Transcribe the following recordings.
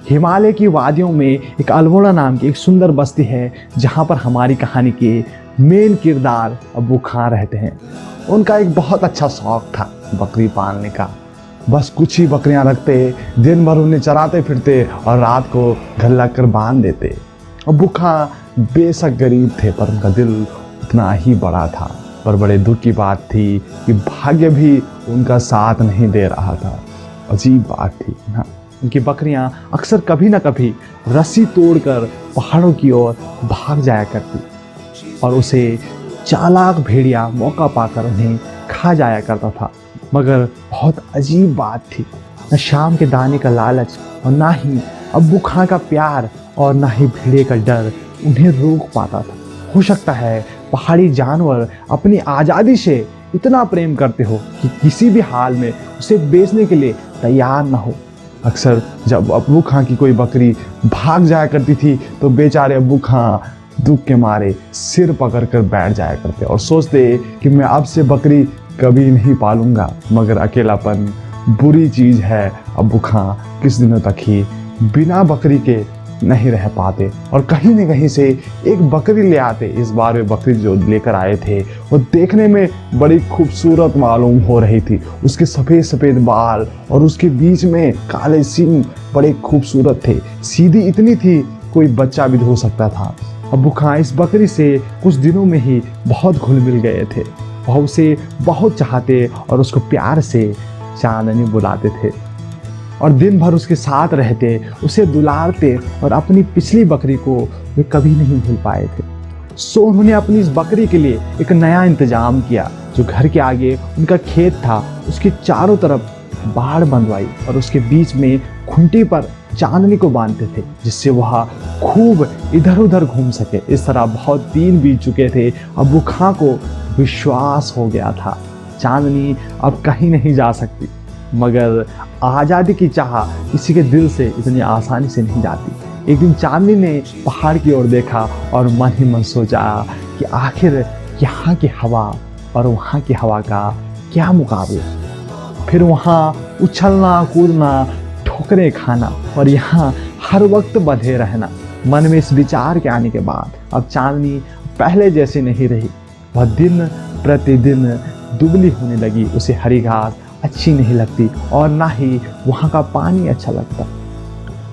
हिमालय की वादियों में एक अल्मोड़ा नाम की एक सुंदर बस्ती है, जहाँ पर हमारी कहानी के मेन किरदार अब्बू खां रहते हैं। उनका एक बहुत अच्छा शौक था बकरी पालने का। बस कुछ ही बकरियां रखते, दिन भर उन्हें चराते फिरते और रात को घर लाकर बांध देते। अब्बू खां बेशक गरीब थे, पर उनका दिल उतना ही बड़ा था। पर बड़े दुख की बात थी कि भाग्य भी उनका साथ नहीं दे रहा था। अजीब बात थी ना, उनकी बकरियां अक्सर कभी ना कभी रस्सी तोड़कर पहाड़ों की ओर भाग जाया करती और उसे चालाक भेड़िया मौका पाकर उन्हें खा जाया करता था। मगर बहुत अजीब बात थी, न शाम के दाने का लालच और ना ही अब्बू खां का प्यार और ना ही भेड़िए का डर उन्हें रोक पाता था। हो सकता है पहाड़ी जानवर अपनी आज़ादी से इतना प्रेम करते हो कि किसी भी हाल में उसे बेचने के लिए तैयार न हो। अक्सर जब अब्बू खां की कोई बकरी भाग जाया करती थी तो बेचारे अब्बू खां दुख के मारे सिर पकड़कर बैठ जाया करते और सोचते कि मैं अब से बकरी कभी नहीं पालूंगा। मगर अकेलापन बुरी चीज़ है। अब्बू खां किस दिनों तक ही बिना बकरी के नहीं रह पाते और कहीं न कहीं से एक बकरी ले आते। इस बार वे बकरी जो लेकर आए थे वो देखने में बड़ी खूबसूरत मालूम हो रही थी। उसके सफ़ेद सफ़ेद बाल और उसके बीच में काले सींग बड़े खूबसूरत थे। सीधी इतनी थी कोई बच्चा भी हो सकता था। अब्बू खां इस बकरी से कुछ दिनों में ही बहुत घुल मिल गए थे। वह उसे बहुत चाहते और उसको प्यार से चांदनी बुलाते थे और दिन भर उसके साथ रहते, उसे दुलारते और अपनी पिछली बकरी को वे कभी नहीं भूल पाए थे। सो उन्होंने अपनी इस बकरी के लिए एक नया इंतजाम किया। जो घर के आगे उनका खेत था उसके चारों तरफ बाड़ बंधवाई और उसके बीच में खूंटी पर चांदनी को बांधते थे, जिससे वह खूब इधर उधर घूम सके। इस तरह बहुत दिन बीत चुके थे। अब्बू खां को विश्वास हो गया था चांदनी अब कहीं नहीं जा सकती। मगर आज़ादी की चाह किसी के दिल से इतनी आसानी से नहीं जाती। एक दिन चांदनी ने पहाड़ की ओर देखा और मन ही मन सोचा कि आखिर यहाँ की हवा और वहाँ की हवा का क्या मुकाबला। फिर वहाँ उछलना कूदना, ठोकरें खाना और यहाँ हर वक्त बंधे रहना। मन में इस विचार के आने के बाद अब चांदनी पहले जैसी नहीं रही। वह दिन प्रतिदिन दुबली होने लगी। उसे हरी घास अच्छी नहीं लगती और ना ही वहाँ का पानी अच्छा लगता।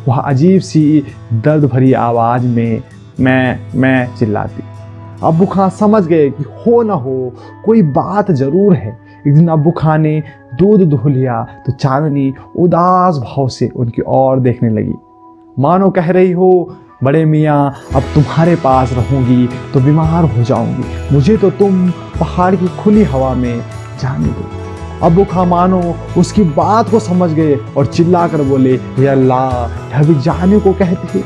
वह अजीब सी दर्द भरी आवाज़ में मैं चिल्लाती। अब्बू खां समझ गए कि हो ना हो कोई बात ज़रूर है। एक दिन अब्बू खां ने दूध दुह लिया तो चांदनी उदास भाव से उनकी ओर देखने लगी, मानो कह रही हो, बड़े मियाँ अब तुम्हारे पास रहूँगी तो बीमार हो जाऊँगी, मुझे तो तुम पहाड़ की खुली हवा में जाने दो। अब्बू खां मानो उसकी बात को समझ गए और चिल्ला कर बोले, या अल्लाह, यह भी जाने को कहती है।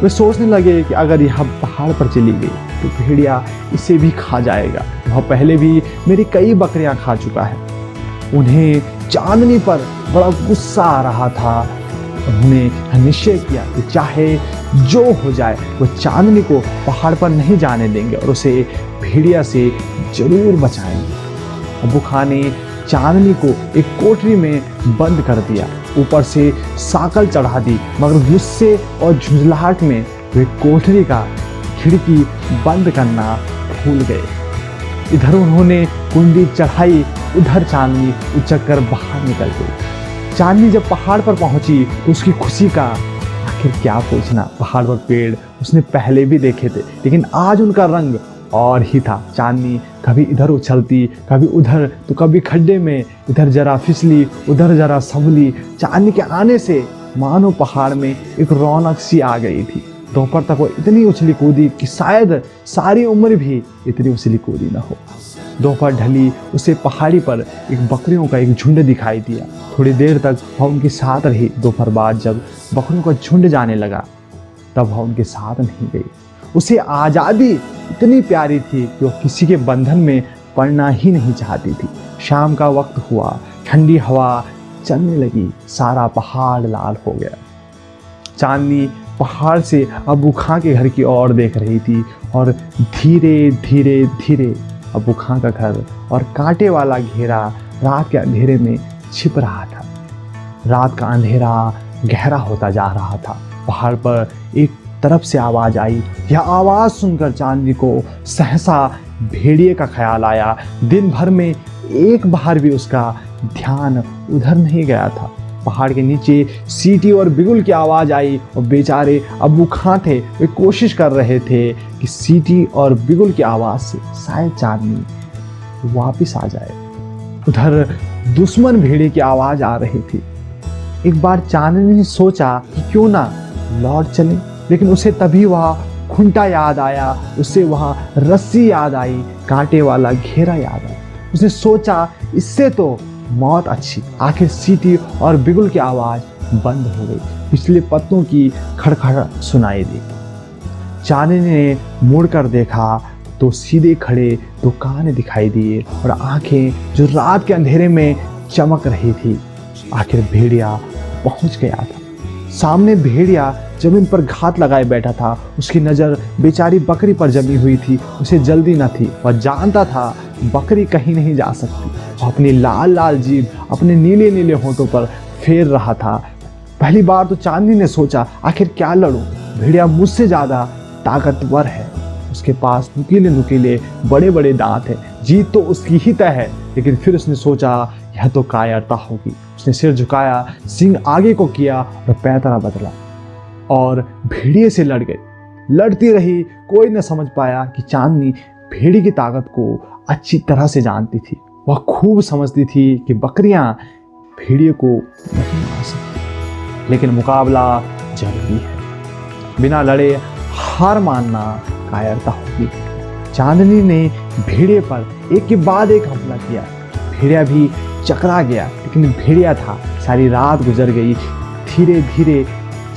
वे सोचने लगे कि अगर यह पहाड़ पर चली गई तो भेड़िया इसे भी खा जाएगा। वह पहले भी मेरी कई बकरियां खा चुका है। उन्हें चांदनी पर बड़ा गुस्सा आ रहा था। उन्होंने निश्चय किया कि चाहे जो हो जाए वो चांदनी को पहाड़ पर नहीं जाने देंगे और उसे भेड़िया से जरूर बचाएंगे। अब्बू खां ने चांदनी को एक कोठरी में बंद कर दिया, ऊपर से साकल चढ़ा दी। मगर गुस्से और झुंझलाहट में वे कोठरी का खिड़की बंद करना भूल गए। इधर उन्होंने कुंडी चढ़ाई, उधर चांदनी उचक कर बाहर निकल गई। चांदनी जब पहाड़ पर पहुंची तो उसकी खुशी का आखिर क्या पूछना। पहाड़ पर पेड़ उसने पहले भी देखे थे, लेकिन आज उनका रंग और ही था। चांदनी कभी इधर उछलती, कभी उधर, तो कभी खड्डे में, इधर जरा फिसली, उधर जरा संभली। चांदनी के आने से मानो पहाड़ में एक रौनक सी आ गई थी। दोपहर तक वो इतनी उछली कूदी कि शायद सारी उम्र भी इतनी उछली कूदी न हो। दोपहर ढली, उसे पहाड़ी पर एक बकरियों का एक झुंड दिखाई दिया। थोड़ी देर तक वह उनके साथ रही। दोपहर बाद जब बकरियों का झुंड जाने लगा तब वह उनके साथ नहीं गई। उसे आज़ादी इतनी प्यारी थी कि वो किसी के बंधन में पड़ना ही नहीं चाहती थी। शाम का वक्त हुआ, ठंडी हवा चलने लगी, सारा पहाड़ लाल हो गया। चांदनी पहाड़ से अब्बू खां के घर की ओर देख रही थी और धीरे धीरे धीरे अब्बू खां का घर और कांटे वाला घेरा रात के अंधेरे में छिप रहा था। रात का अंधेरा गहरा होता जा रहा था। पहाड़ पर एक तरफ से आवाज आई। यह आवाज सुनकर चांदनी को सहसा भेड़िए का ख्याल आया। दिन भर में एक बार भी उसका ध्यान उधर नहीं गया था। पहाड़ के नीचे सीटी और बिगुल की आवाज आई और बेचारे अब्बू खां थे, वे कोशिश कर रहे थे कि सीटी और बिगुल की आवाज से शायद चांदनी वापस आ जाए। उधर दुश्मन भेड़िए की आवाज आ रही थी। एक बार चांदनी ने सोचा कि क्यों ना लौट चले, लेकिन उसे तभी वह खुंटा याद आया, उसे वह रस्सी याद आई, कांटे वाला घेरा याद आया। उसने सोचा इससे तो मौत अच्छी। आखिर सीटी और बिगुल की आवाज बंद हो गई। पिछले पत्तों की खड़खड़ सुनाई दी। चांदनी ने मुड़कर देखा तो सीधे खड़े दो कान दिखाई दिए और आंखें जो रात के अंधेरे में चमक रही थी। आखिर भेड़िया पहुंच गया था। सामने भेड़िया जमीन पर घात लगाए बैठा था। उसकी नज़र बेचारी बकरी पर जमी हुई थी। उसे जल्दी न थी, वह जानता था बकरी कहीं नहीं जा सकती। वह अपनी लाल लाल जीभ अपने नीले नीले होंठों पर फेर रहा था। पहली बार तो चांदनी ने सोचा आखिर क्या लड़ूं, भेड़िया मुझसे ज़्यादा ताकतवर है। उसके पास नुकीले नुकीले बड़े बड़े दांत हैं, जीत तो उसकी ही तय है। लेकिन फिर उसने सोचा यह तो कायरता होगी। उसने सिर झुकाया, सिंह आगे को किया और पैतरा बदला और भेड़िए से लड़ गई। लड़ती रही, कोई न समझ पाया कि चांदनी भेड़ी की ताकत को अच्छी तरह से जानती थी। वह खूब समझती थी कि बकरियां भेड़िए को नहीं मार सकती, लेकिन मुकाबला जरूरी है। बिना लड़े हार मानना कायरता होगी। चांदनी ने भेड़िए पर एक के बाद एक हमला किया। भेड़िया भी चकरा गया, लेकिन भेड़िया था। सारी रात गुजर गई। धीरे धीरे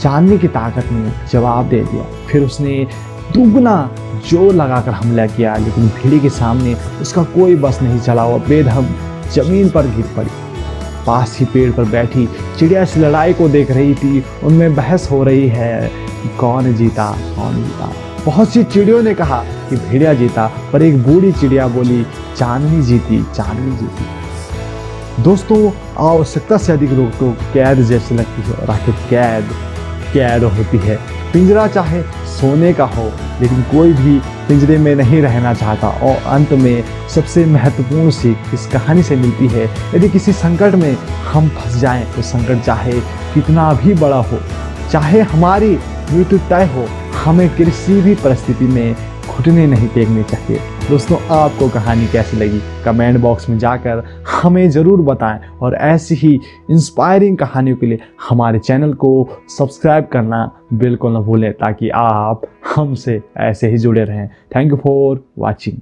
चांदनी की ताकत ने जवाब दे दिया। फिर उसने दुगना जोर लगाकर हमला किया, लेकिन भेड़िए के सामने उसका कोई बस नहीं चला। वह बेदम जमीन पर गिर पड़ी। पास ही पेड़ पर बैठी चिड़िया इस लड़ाई को देख रही थी। उनमें बहस हो रही है कौन जीता कौन जीता। बहुत सी चिड़ियों ने कहा कि भेड़िया जीता, पर एक बूढ़ी चिड़िया बोली चांदनी जीती, चांदनी जीती। दोस्तों, आवश्यकता से अधिक रोक तो कैद जैसी लगती है, और आखिर कैद होती है। पिंजरा चाहे सोने का हो, लेकिन कोई भी पिंजरे में नहीं रहना चाहता। और अंत में सबसे महत्वपूर्ण सीख इस कहानी से मिलती है, यदि किसी संकट में हम फंस जाएं तो संकट चाहे कितना भी बड़ा हो, चाहे हमारी मृत्यु तय हो, हमें किसी भी परिस्थिति में घुटने नहीं टेकने चाहिए। दोस्तों, आपको कहानी कैसी लगी कमेंट बॉक्स में जाकर हमें ज़रूर बताएं, और ऐसी ही इंस्पायरिंग कहानियों के लिए हमारे चैनल को सब्सक्राइब करना बिल्कुल न भूलें, ताकि आप हमसे ऐसे ही जुड़े रहें। Thank you for watching.